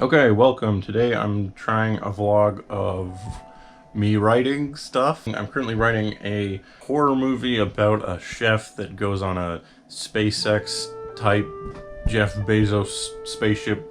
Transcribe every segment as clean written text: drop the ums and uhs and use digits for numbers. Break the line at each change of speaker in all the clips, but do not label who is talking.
Okay, welcome. Today I'm trying a vlog of me writing stuff. I'm currently writing a horror movie about a chef that goes on a SpaceX type Jeff Bezos spaceship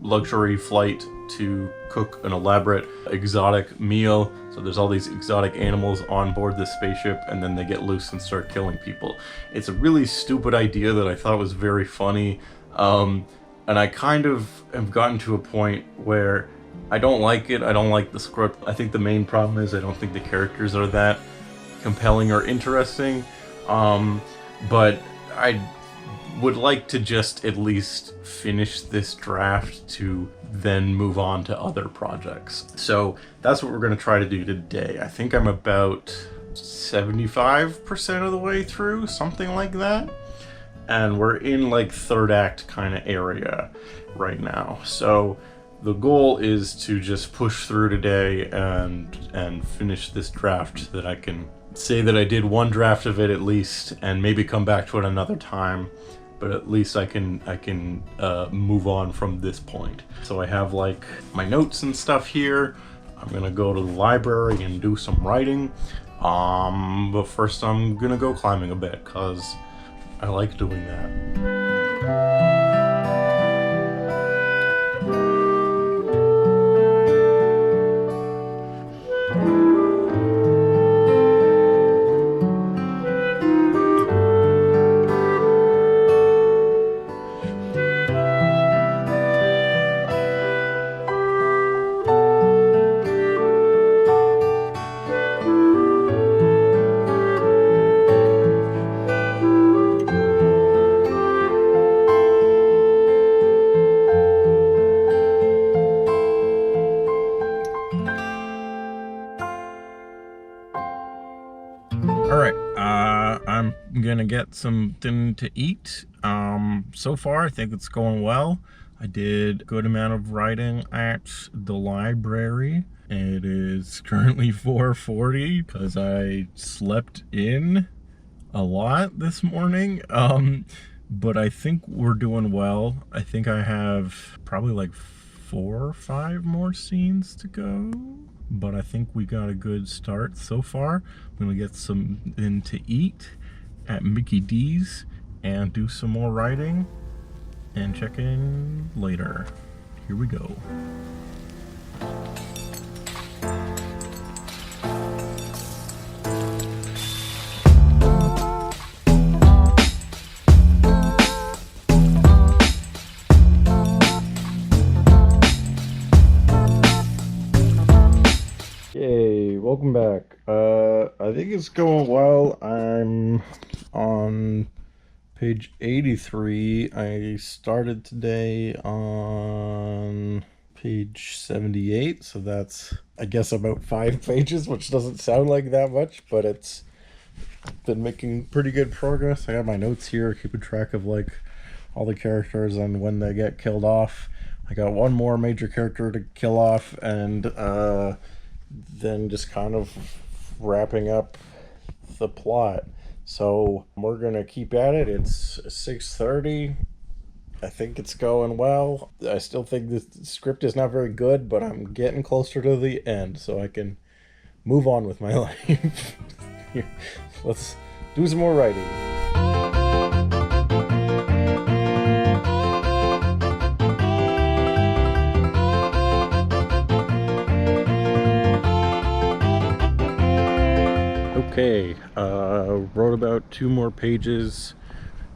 luxury flight to cook an elaborate exotic meal. So there's all these exotic animals on board this spaceship, and then they get loose and start killing people. It's a really stupid idea that I thought was very funny. And I kind of have gotten to a point where I don't like it. I don't like the script. I think the main problem is I don't think the characters are that compelling or interesting. But I would like to just at least finish this draft to then move on to other projects. So that's what we're going to try to do today. I think I'm about 75% of the way through, something like that. And we're in like third act kind of area right now. So the goal is to just push through today and finish this draft so that I can say that I did one draft of it at least, and maybe come back to it another time. But at least I can move on from this point. So I have like my notes and stuff here. I'm gonna go to the library and do some writing. But first I'm gonna go climbing a bit because I like doing that. Alright, I'm gonna get something to eat. So far I think it's going well. I did a good amount of writing at the library. It is currently 4:40 because I slept in a lot this morning. But I think we're doing well. I think I have probably like 4 or 5 more scenes to go. But I think we got a good start so far. I'm gonna get something to eat at Mickey D's and do some more writing and check in later. Here we go. Yay, welcome back. I think it's going well. I'm on page 83. I started today on page 78, so that's, I guess, about 5 pages, which doesn't sound like that much, but it's been making pretty good progress. I got my notes here, keeping track of like all the characters and when they get killed off. I got one more major character to kill off, and then just kind of wrapping up the plot. So we're gonna keep at it. It's 6:30. I think it's going well. I still think the script is not very good, but I'm getting closer to the end so I can move on with my life. Here, let's do some more writing. Okay, wrote about 2 more pages.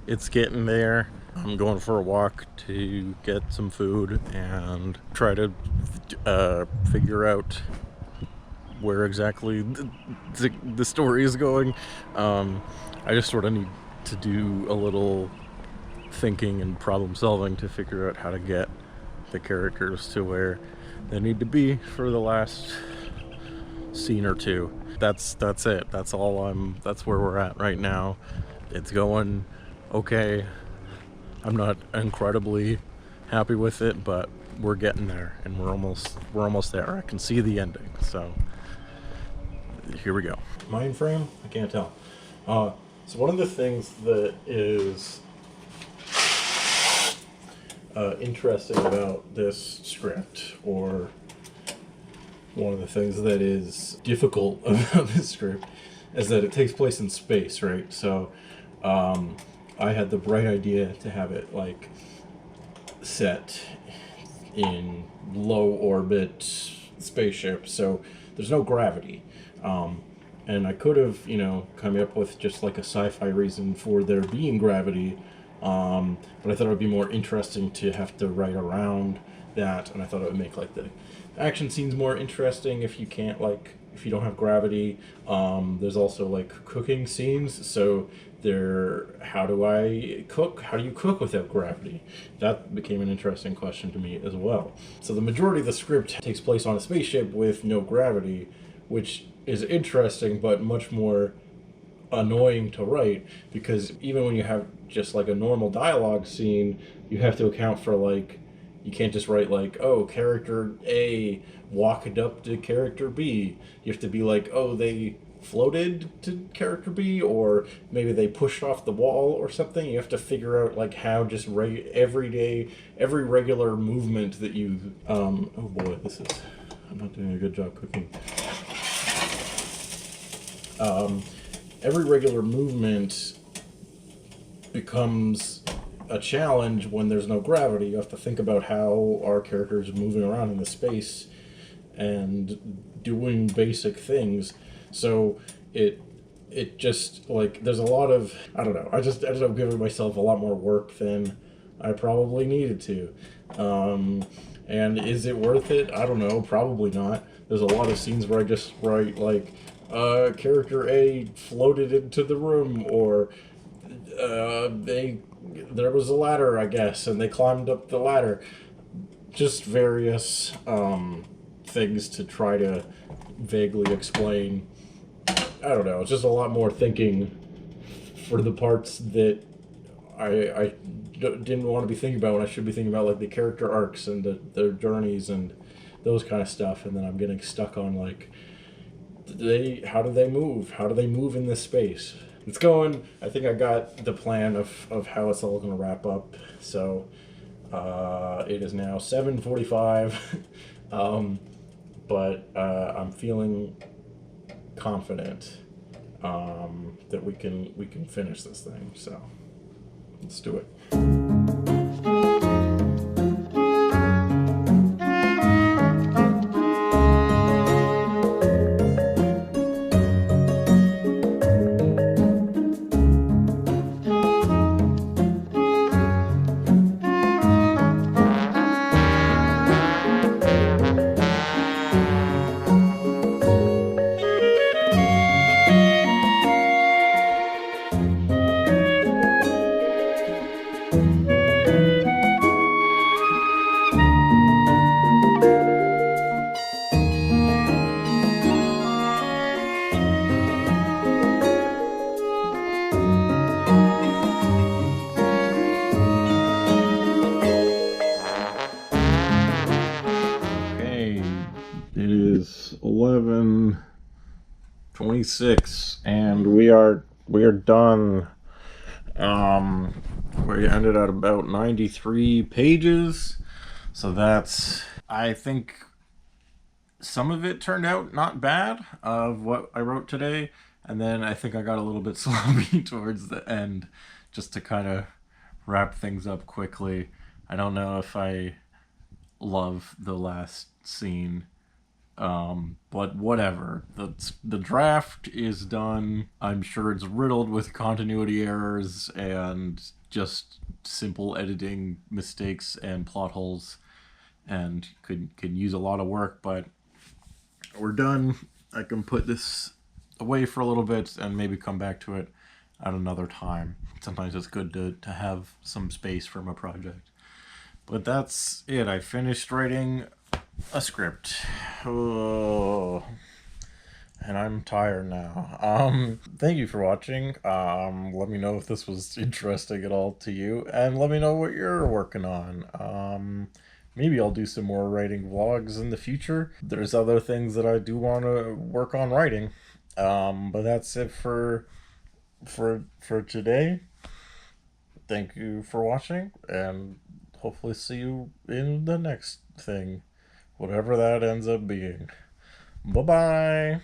It's getting there. I'm going for a walk to get some food and try to figure out where exactly the story is going. I just sort of need to do a little thinking and problem solving to figure out how to get the characters to where they need to be for the last scene or two. That's it. That's where we're at right now. It's going okay. I'm not incredibly happy with it, but we're getting there, and we're almost there. I can see the ending, so here we go. Mind frame? I can't tell. So one of the things that is interesting about this script, or one of the things that is difficult about this script, is that it takes place in space, right? So I had the bright idea to have it like set in low orbit spaceship, so there's no gravity. And I could have, come up with just like a sci-fi reason for there being gravity, but I thought it would be more interesting to have to write around that, and I thought it would make like the action scenes more interesting if you can't if you don't have gravity. There's also like cooking scenes, so how do I cook? How do you cook without gravity? That became an interesting question to me as well. So the majority of the script takes place on a spaceship with no gravity, which is interesting but much more annoying to write, because even when you have just like a normal dialogue scene, you have to account for you can't just write oh, character A walked up to character B. You have to be oh, they floated to character B, or maybe they pushed off the wall or something. You have to figure out how just every regular movement that you oh boy, I'm not doing a good job cooking. Every regular movement becomes a challenge when there's no gravity. You have to think about how our characters are moving around in the space and doing basic things. So it just there's a lot of, I don't know, I just ended up giving myself a lot more work than I probably needed to. And is it worth it? I don't know, probably not. There's a lot of scenes where I just write character A floated into the room, or there was a ladder, I guess, and they climbed up the ladder. Just various things to try to vaguely explain. I don't know. It's just a lot more thinking for the parts that I didn't want to be thinking about when I should be thinking about the character arcs and their journeys and those kind of stuff. And then I'm getting stuck on how do they move? How do they move in this space? It's going. I think I got the plan of how it's all going to wrap up. So it is now 7:45, but I'm feeling confident that we can finish this thing. So let's do it. It is 11:26, and we are done. We ended at about 93 pages, so I think some of it turned out not bad of what I wrote today, and then I think I got a little bit sloppy towards the end, just to kind of wrap things up quickly. I don't know if I love the last scene. But whatever. The draft is done. I'm sure it's riddled with continuity errors and just simple editing mistakes and plot holes, and could use a lot of work, but we're done. I can put this away for a little bit and maybe come back to it at another time. Sometimes it's good to have some space from a project. But that's it. I finished writing a script. Oh, and I'm tired now. Thank you for watching. Let me know if this was interesting at all to you, and let me know what you're working on. Maybe I'll do some more writing vlogs in the future. There's other things that I do want to work on writing. But that's it for today. Thank you for watching, and hopefully see you in the next thing, whatever that ends up being. Bye bye.